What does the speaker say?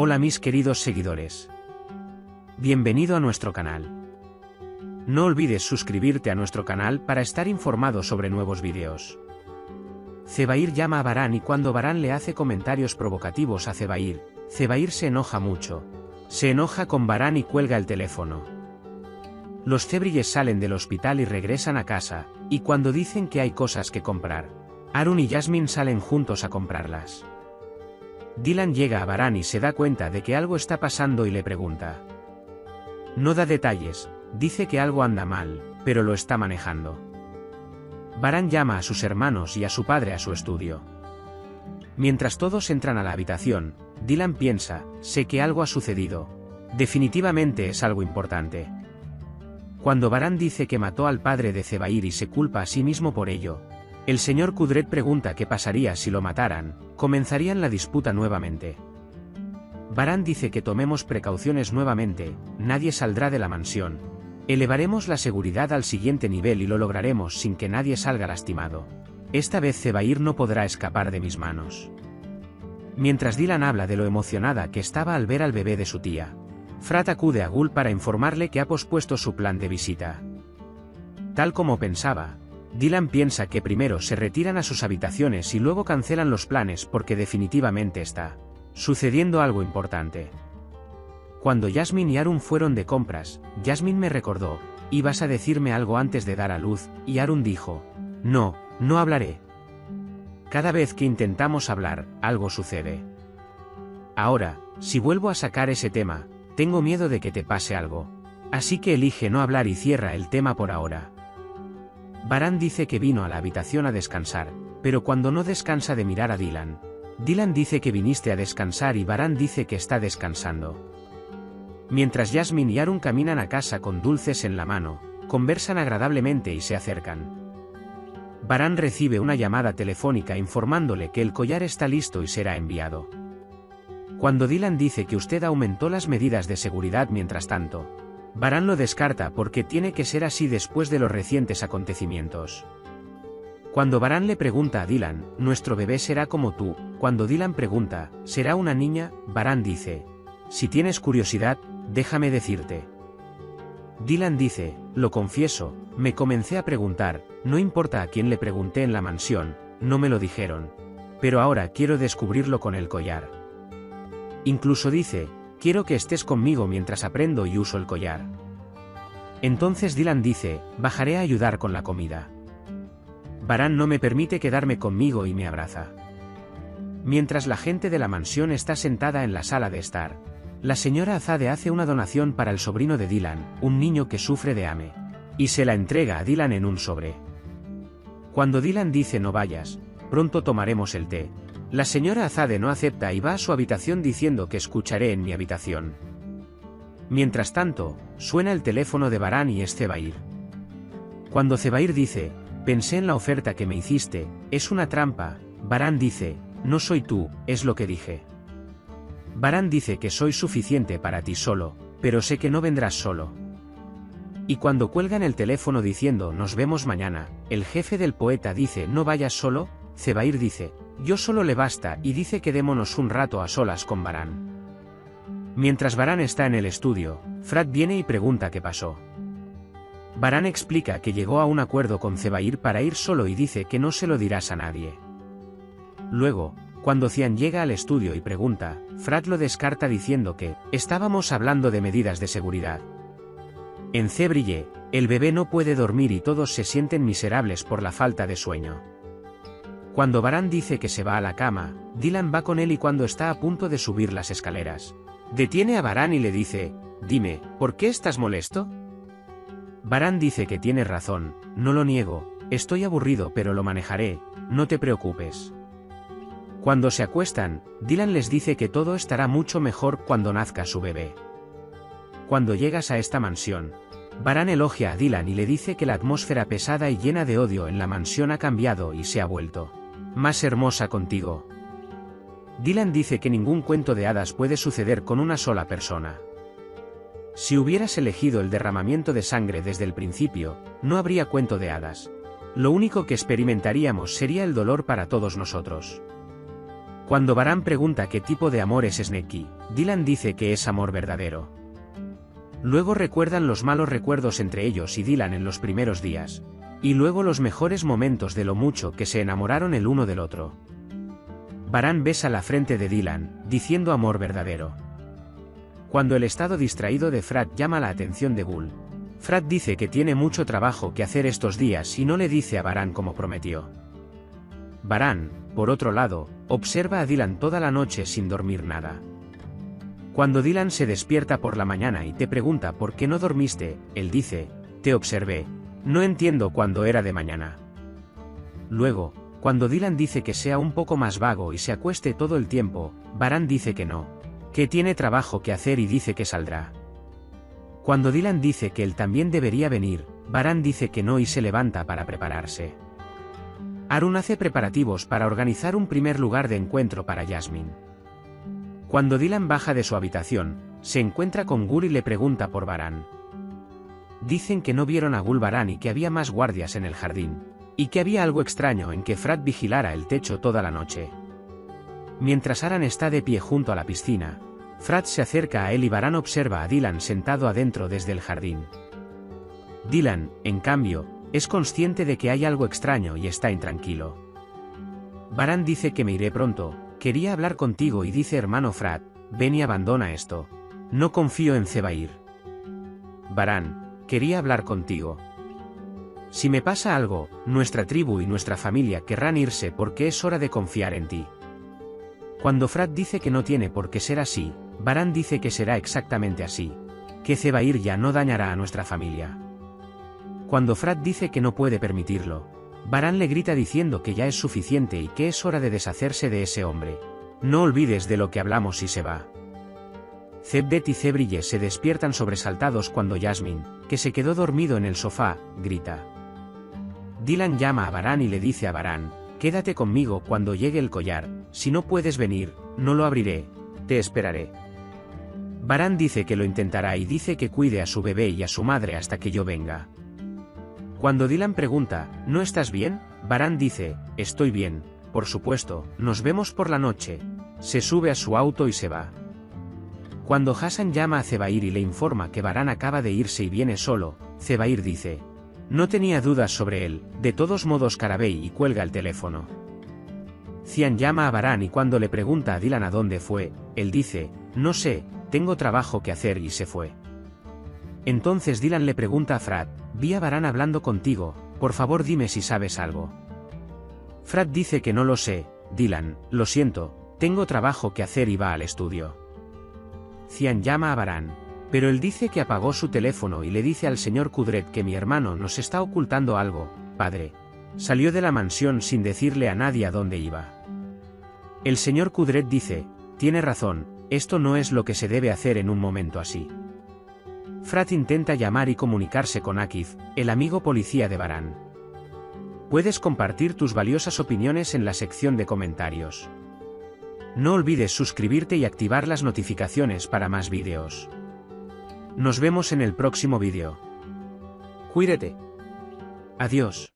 Hola mis queridos seguidores. Bienvenido a nuestro canal. No olvides suscribirte a nuestro canal para estar informado sobre nuevos vídeos. Zebair llama a Varán y cuando Varán le hace comentarios provocativos a Zebair, Zebair se enoja mucho. Se enoja con Varán y cuelga el teléfono. Los Cebrilles salen del hospital y regresan a casa, y cuando dicen que hay cosas que comprar, Harun y Jasmine salen juntos a comprarlas. Dylan llega a Varán y se da cuenta de que algo está pasando y le pregunta. No da detalles, dice que algo anda mal, pero lo está manejando. Varán llama a sus hermanos y a su padre a su estudio. Mientras todos entran a la habitación, Dylan piensa, sé que algo ha sucedido. Definitivamente es algo importante. Cuando Varán dice que mató al padre de Zebair y se culpa a sí mismo por ello, el señor Kudret pregunta qué pasaría si lo mataran, comenzarían la disputa nuevamente. Varán dice que tomemos precauciones nuevamente, nadie saldrá de la mansión. Elevaremos la seguridad al siguiente nivel y lo lograremos sin que nadie salga lastimado. Esta vez Zebair no podrá escapar de mis manos. Mientras Dylan habla de lo emocionada que estaba al ver al bebé de su tía, Frat acude a Gul para informarle que ha pospuesto su plan de visita. Tal como pensaba, Dylan piensa que primero se retiran a sus habitaciones y luego cancelan los planes porque definitivamente está sucediendo algo importante. Cuando Jasmine y Harun fueron de compras, Jasmine me recordó, ibas a decirme algo antes de dar a luz, y Harun dijo, no hablaré. Cada vez que intentamos hablar, algo sucede. Ahora, si vuelvo a sacar ese tema, tengo miedo de que te pase algo. Así que elige no hablar y cierra el tema por ahora. Varán dice que vino a la habitación a descansar, pero cuando no descansa de mirar a Dylan. Dylan dice que viniste a descansar y Varán dice que está descansando. Mientras Jasmine y Harun caminan a casa con dulces en la mano, conversan agradablemente y se acercan. Varán recibe una llamada telefónica informándole que el collar está listo y será enviado. Cuando Dylan dice que usted aumentó las medidas de seguridad mientras tanto, Varán lo descarta porque tiene que ser así después de los recientes acontecimientos. Cuando Varán le pregunta a Dylan, nuestro bebé será como tú, cuando Dylan pregunta, ¿será una niña? Varán dice, si tienes curiosidad, déjame decirte. Dylan dice, lo confieso, me comencé a preguntar, no importa a quién le pregunté en la mansión, no me lo dijeron. Pero ahora quiero descubrirlo con el collar. Incluso dice, quiero que estés conmigo mientras aprendo y uso el collar. Entonces Dylan dice, bajaré a ayudar con la comida. Varán no me permite quedarme conmigo y me abraza. Mientras la gente de la mansión está sentada en la sala de estar, la señora Azade hace una donación para el sobrino de Dylan, un niño que sufre de hambre, y se la entrega a Dylan en un sobre. Cuando Dylan dice no vayas, pronto tomaremos el té, la señora Azade no acepta y va a su habitación diciendo que escucharé en mi habitación. Mientras tanto, suena el teléfono de Varán y es Zebair. Cuando Zebair dice, pensé en la oferta que me hiciste, es una trampa, Varán dice, no soy tú, es lo que dije. Varán dice que soy suficiente para ti solo, pero sé que no vendrás solo. Y cuando cuelgan el teléfono diciendo nos vemos mañana, el jefe del poeta dice no vayas solo, Zebair dice, yo solo le basta y dice quedémonos un rato a solas con Varán. Mientras Varán está en el estudio, Frat viene y pregunta qué pasó. Varán explica que llegó a un acuerdo con Zebair para ir solo y dice que no se lo dirás a nadie. Luego, cuando Cian llega al estudio y pregunta, Frat lo descarta diciendo que, estábamos hablando de medidas de seguridad. En Zebrille, el bebé no puede dormir y todos se sienten miserables por la falta de sueño. Cuando Varán dice que se va a la cama, Dylan va con él y cuando está a punto de subir las escaleras, detiene a Varán y le dice, dime, ¿por qué estás molesto? Varán dice que tienes razón, no lo niego, estoy aburrido pero lo manejaré, no te preocupes. Cuando se acuestan, Dylan les dice que todo estará mucho mejor cuando nazca su bebé. Cuando llegas a esta mansión, Varán elogia a Dylan y le dice que la atmósfera pesada y llena de odio en la mansión ha cambiado y se ha vuelto más hermosa contigo. Dylan dice que ningún cuento de hadas puede suceder con una sola persona. Si hubieras elegido el derramamiento de sangre desde el principio, no habría cuento de hadas. Lo único que experimentaríamos sería el dolor para todos nosotros. Cuando Baran pregunta qué tipo de amor es Sneki, Dylan dice que es amor verdadero. Luego recuerdan los malos recuerdos entre ellos y Dylan en los primeros días, y luego los mejores momentos de lo mucho que se enamoraron el uno del otro. Baran besa la frente de Dylan, diciendo amor verdadero. Cuando el estado distraído de Frat llama la atención de Gul, Frat dice que tiene mucho trabajo que hacer estos días y no le dice a Baran como prometió. Baran, por otro lado, observa a Dylan toda la noche sin dormir nada. Cuando Dylan se despierta por la mañana y te pregunta por qué no dormiste, él dice, te observé, no entiendo cuándo era de mañana. Luego, cuando Dylan dice que sea un poco más vago y se acueste todo el tiempo, Baran dice que no, que tiene trabajo que hacer y dice que saldrá. Cuando Dylan dice que él también debería venir, Baran dice que no y se levanta para prepararse. Arun hace preparativos para organizar un primer lugar de encuentro para Jasmine. Cuando Dylan baja de su habitación, se encuentra con Gul y le pregunta por Baran. Dicen que no vieron a Gul Baran y que había más guardias en el jardín, y que había algo extraño en que Frat vigilara el techo toda la noche. Mientras Aran está de pie junto a la piscina, Frat se acerca a él y Baran observa a Dylan sentado adentro desde el jardín. Dylan, en cambio, es consciente de que hay algo extraño y está intranquilo. Baran dice que me iré pronto, quería hablar contigo y dice hermano Frat, ven y abandona esto. No confío en Zebair. Baran, quería hablar contigo. Si me pasa algo, nuestra tribu y nuestra familia querrán irse porque es hora de confiar en ti. Cuando Frat dice que no tiene por qué ser así, Baran dice que será exactamente así, que Zebair ya no dañará a nuestra familia. Cuando Frat dice que no puede permitirlo, Baran le grita diciendo que ya es suficiente y que es hora de deshacerse de ese hombre. No olvides de lo que hablamos y se va. Zebdet y Zebrille se despiertan sobresaltados cuando Jasmine, que se quedó dormido en el sofá, grita. Dylan llama a Baran y le dice a Baran, quédate conmigo cuando llegue el collar, si no puedes venir, no lo abriré, te esperaré. Baran dice que lo intentará y dice que cuide a su bebé y a su madre hasta que yo venga. Cuando Dylan pregunta, ¿no estás bien? Baran dice, estoy bien, por supuesto, nos vemos por la noche. Se sube a su auto y se va. Cuando Hassan llama a Zebair y le informa que Baran acaba de irse y viene solo, Zebair dice, no tenía dudas sobre él, de todos modos carabey y cuelga el teléfono. Cian llama a Baran y cuando le pregunta a Dylan a dónde fue, él dice, no sé, tengo trabajo que hacer y se fue. Entonces Dylan le pregunta a Frat, vi a Baran hablando contigo, por favor dime si sabes algo. Frat dice que no lo sé, Dylan, lo siento, tengo trabajo que hacer y va al estudio. Cian llama a Baran, pero él dice que apagó su teléfono y le dice al señor Kudret que mi hermano nos está ocultando algo, padre. Salió de la mansión sin decirle a nadie a dónde iba. El señor Kudret dice, tiene razón, esto no es lo que se debe hacer en un momento así. Frat intenta llamar y comunicarse con Akif, el amigo policía de Baran. Puedes compartir tus valiosas opiniones en la sección de comentarios. No olvides suscribirte y activar las notificaciones para más vídeos. Nos vemos en el próximo vídeo. Cuídate. Adiós.